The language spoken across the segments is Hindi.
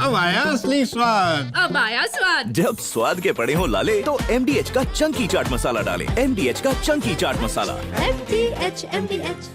अब आया असली स्वाद। अब आया स्वाद। जब स्वाद के पड़े हो लाले तो MDH का चंकी चाट मसाला डालें। MDH का चंकी चाट मसाला। MDH।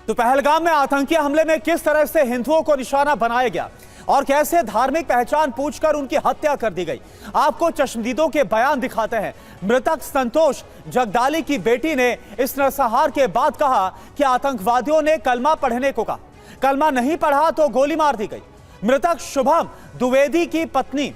तो पहलगाम में आतंकी हमले में किस तरह से हिंदुओं को निशाना बनाया गया और कैसे धार्मिक पहचान पूछकर उनकी हत्या कर दी गई, आपको चश्मदीदों के बयान दिखाते हैं। मृतक संतोष जगदाली की बेटी ने इस नरसंहार के बाद कहा कि आतंकवादियों ने कलमा पढ़ने को कहा, कलमा नहीं पढ़ा तो गोली मार दी गई। मृतक शुभम द्विवेदी की पत्नी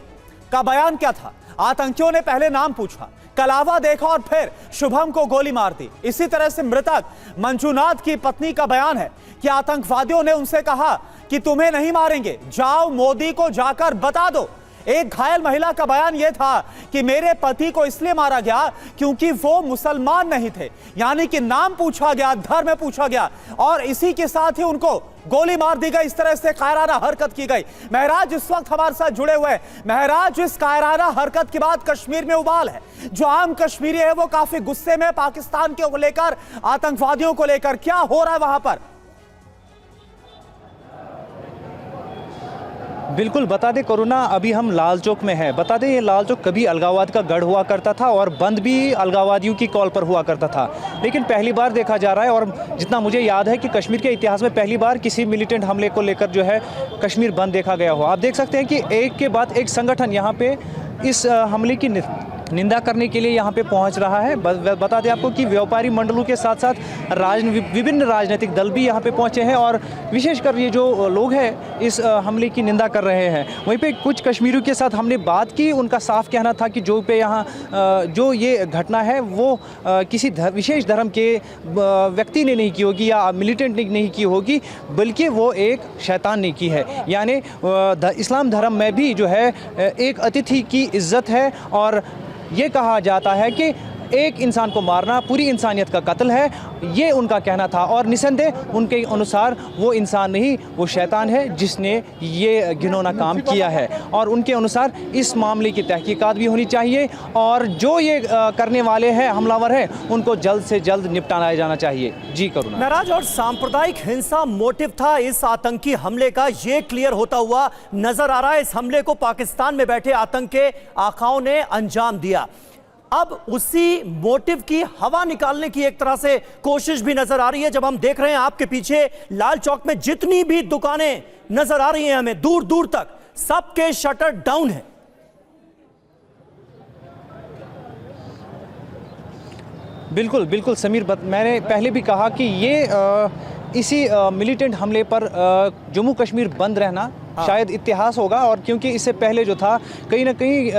का बयान क्या था? आतंकियों ने पहले नाम पूछा, कलावा देखा और फिर शुभम को गोली मार दी। इसी तरह से मृतक मंजूनाथ की पत्नी का बयान है कि आतंकवादियों ने उनसे कहा कि तुम्हें नहीं मारेंगे, जाओ मोदी को जाकर बता दो। एक घायल महिला का बयान यह था कि मेरे पति को इसलिए मारा गया क्योंकि वो मुसलमान नहीं थे, यानी कि नाम पूछा गया, धर्म पूछा गया और इसी के साथ ही उनको गोली मार दी गई। इस तरह से कायराना हरकत की गई। महराज इस वक्त हमारे साथ जुड़े हुए हैं। महराज, इस कायराना हरकत के बाद कश्मीर में उबाल है। जो आम कश्मीरी है वो काफी गुस्से में पाकिस्तान को लेकर, आतंकवादियों को लेकर। क्या हो रहा है वहां पर? बिल्कुल, बता दें कोरोना, अभी हम लाल चौक में है। बता दें ये लाल चौक कभी अलगाववाद का गढ़ हुआ करता था और बंद भी अलगाववादियों की कॉल पर हुआ करता था, लेकिन पहली बार देखा जा रहा है और जितना मुझे याद है कि कश्मीर के इतिहास में पहली बार किसी मिलिटेंट हमले को लेकर जो है कश्मीर बंद देखा गया हो। आप देख सकते हैं कि एक के बाद एक संगठन यहाँ पे इस हमले की निंदा करने के लिए यहाँ पे पहुँच रहा है। बता दें आपको कि व्यापारी मंडलों के साथ साथ विभिन्न राजनीतिक दल भी यहाँ पे पहुँचे हैं और विशेषकर ये जो लोग हैं इस हमले की निंदा कर रहे हैं। वहीं पे कुछ कश्मीरियों के साथ हमने बात की, उनका साफ कहना था कि जो पे यहाँ जो ये घटना है वो किसी विशेष धर्म के व्यक्ति ने नहीं की होगी या मिलिटेंट ने नहीं की होगी, बल्कि वो एक शैतान ने की है। यानी इस्लाम धर्म में भी जो है एक अतिथि की इज्जत है और ये कहा जाता है कि एक इंसान को मारना पूरी इंसानियत का कत्ल है, ये उनका कहना था। और निसंदेह उनके अनुसार वो इंसान नहीं, वो शैतान है जिसने ये घिनौना काम किया है और उनके अनुसार इस मामले की तहकीकात भी होनी चाहिए और जो ये करने वाले हैं, हमलावर हैं, उनको जल्द से जल्द निपटाया जाना चाहिए। जी करुणा। महराज, और सांप्रदायिक हिंसा मोटिव था इस आतंकी हमले का, ये क्लियर होता हुआ नजर आ रहा है। इस हमले को पाकिस्तान में बैठे आतंक के आकाओं ने अंजाम दिया। अब उसी मोटिव की हवा निकालने की एक तरह से कोशिश भी नजर आ रही है। जब हम देख रहे हैं आपके पीछे लाल चौक में जितनी भी दुकानें नजर आ रही हैं हमें दूर दूर तक, सबके शटर डाउन है। बिल्कुल बिल्कुल समीर, मैंने पहले भी कहा कि ये इसी मिलिटेंट हमले पर जम्मू कश्मीर बंद रहना शायद इतिहास होगा। और क्योंकि इससे पहले जो था कहीं ना कहीं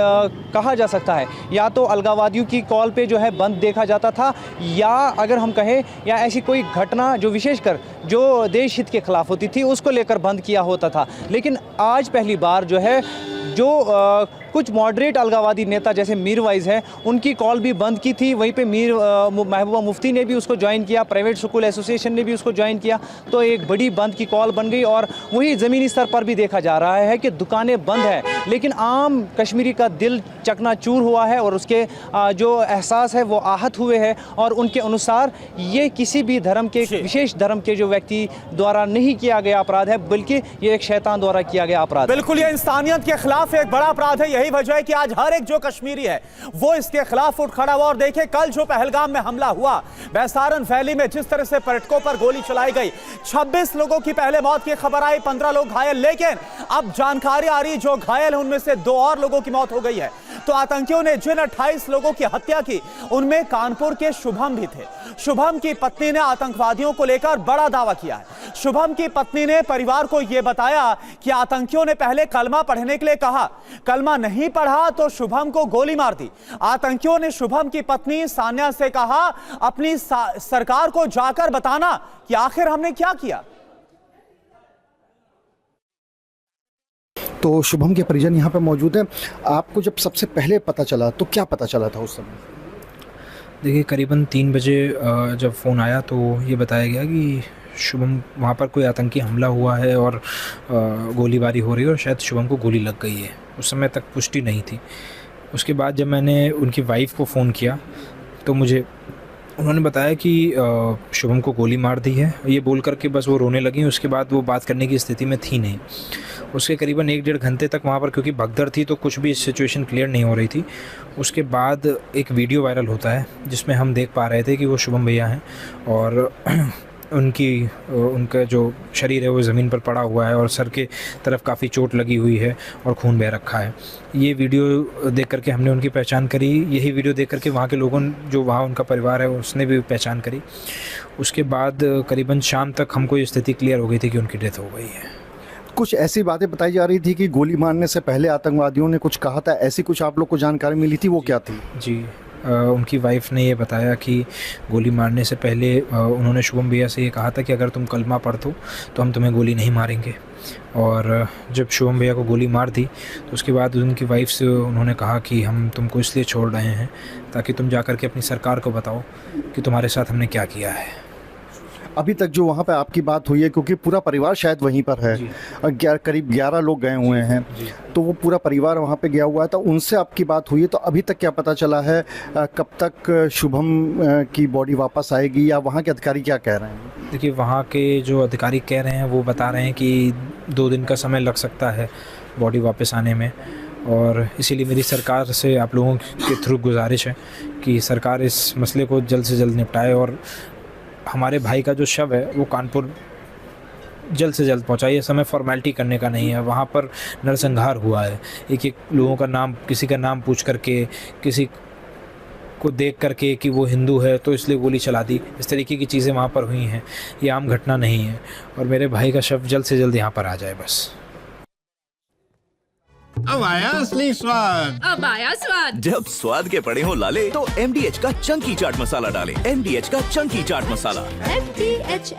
कहा जा सकता है या तो अलगाववादियों की कॉल पे जो है बंद देखा जाता था, या अगर हम कहें या ऐसी कोई घटना जो विशेषकर जो देश हित के खिलाफ होती थी उसको लेकर बंद किया होता था। लेकिन आज पहली बार जो है जो कुछ मॉडरेट अलगाववादी नेता जैसे मीरवाइज हैं उनकी कॉल भी बंद की थी। वहीं पे महबूबा मुफ्ती ने भी उसको ज्वाइन किया, प्राइवेट स्कूल एसोसिएशन ने भी उसको ज्वाइन किया, तो एक बड़ी बंद की कॉल बन गई। और वही ज़मीनी स्तर पर भी देखा जा रहा है कि दुकानें बंद हैं, लेकिन आम कश्मीरी का दिल चकनाचूर हुआ है और उसके जो एहसास है वो आहत हुए हैं। और उनके अनुसार ये किसी भी धर्म के, विशेष धर्म के जो व्यक्ति द्वारा नहीं किया गया अपराध है, बल्कि ये एक शैतान द्वारा किया गया अपराध। बिल्कुल, ये इंसानियत के खिलाफ एक बड़ा अपराध है। यही वजह है कि आज हर एक जो कश्मीरी है वो इसके खिलाफ उठ खड़ा हुआ। और देखिए कल जो पहलगाम में हमला हुआ, बैसारन वैली में जिस तरह से पर्यटकों पर गोली चलाई गई, 26 लोगों की पहले मौत की खबर आई, 15 लोग घायल। लेकिन अब जानकारी आ रही जो घायल है उनमें से 2 और लोगों की मौत हो गई है। तो आतंकियों ने जिन 28 लोगों की हत्या की उनमें कानपुर के शुभम भी थे। शुभम की पत्नी ने आतंकवादियों को लेकर बड़ा दावा किया है। शुभम की पत्नी ने परिवार को यह बताया कि आतंकियों ने पहले कलमा पढ़ने के लिए कहा, कलमा नहीं पढ़ा तो शुभम को गोली मार दी। आतंकियों ने शुभम की पत्नी सान्या से कहा अपनी सरकार को जाकर बताना कि आखिर हमने क्या किया। तो शुभम के परिजन यहाँ पे मौजूद हैं। आपको जब सबसे पहले पता चला तो क्या पता चला था उस समय? देखिए करीबन 3 बजे जब फ़ोन आया तो ये बताया गया कि शुभम वहाँ पर कोई आतंकी हमला हुआ है और गोलीबारी हो रही है और शायद शुभम को गोली लग गई है। उस समय तक पुष्टि नहीं थी। उसके बाद जब मैंने उनकी वाइफ को फ़ोन किया तो मुझे उन्होंने बताया कि शुभम को गोली मार दी है, ये बोल कर के बस वो रोने लगी। उसके बाद वो बात करने की स्थिति में थी नहीं। उसके करीबन 1-1.5 घंटे तक वहाँ पर क्योंकि भगदड़ थी तो कुछ भी सिचुएशन क्लियर नहीं हो रही थी। उसके बाद एक वीडियो वायरल होता है जिसमें हम देख पा रहे थे कि वो शुभम भैया हैं और उनका जो शरीर है वो ज़मीन पर पड़ा हुआ है और सर के तरफ काफ़ी चोट लगी हुई है और खून बह रखा है। ये वीडियो देख करके हमने उनकी पहचान करी। यही वीडियो देख करके वहाँ के लोगों जो वहाँ उनका परिवार है उसने भी पहचान करी। उसके बाद करीबन शाम तक हमको ये स्थिति क्लियर हो गई थी कि उनकी डेथ हो गई है। कुछ ऐसी बातें बताई जा रही थी कि गोली मारने से पहले आतंकवादियों ने कुछ कहा था, ऐसी कुछ आप लोग को जानकारी मिली थी, वो क्या थी? जी उनकी वाइफ ने ये बताया कि गोली मारने से पहले उन्होंने शुभम भैया से ये कहा था कि अगर तुम कलमा पढ़ दो तो हम तुम्हें गोली नहीं मारेंगे। और जब शुभम भैया को गोली मार दी तो उसके बाद उनकी वाइफ से उन्होंने कहा कि हम तुमको इसलिए छोड़ रहे हैं ताकि तुम जा कर के अपनी सरकार को बताओ कि तुम्हारे साथ हमने क्या किया है। अभी तक जो वहाँ पे आपकी बात हुई है, क्योंकि पूरा परिवार शायद वहीं पर है और करीब 11 लोग गए हुए हैं, तो वो पूरा परिवार वहाँ पे गया हुआ है, तो उनसे आपकी बात हुई है, तो अभी तक क्या पता चला है कब तक शुभम की बॉडी वापस आएगी या वहाँ के अधिकारी क्या कह रहे हैं? देखिए वहाँ के जो अधिकारी कह रहे हैं वो बता रहे हैं कि 2 दिन का समय लग सकता है बॉडी वापस आने में। और इसीलिए मेरी सरकार से आप लोगों के थ्रू गुजारिश है कि सरकार इस मसले को जल्द से जल्द निपटाए और हमारे भाई का जो शव है वो कानपुर जल्द से जल्द पहुंचाइए। समय फॉर्मेलिटी करने का नहीं है, वहाँ पर नरसंहार हुआ है। एक लोगों का नाम, किसी का नाम पूछ करके, किसी को देख करके कि वो हिंदू है तो इसलिए गोली चला दी, इस तरीके की चीज़ें वहाँ पर हुई हैं। ये आम घटना नहीं है और मेरे भाई का शव जल्द से जल्द यहाँ पर आ जाए बस। अब आया असली स्वाद। अब आया स्वाद। जब स्वाद के पड़े हो लाले तो MDH का चंकी चाट मसाला डालें। MDH का चंकी चाट मसाला। MDH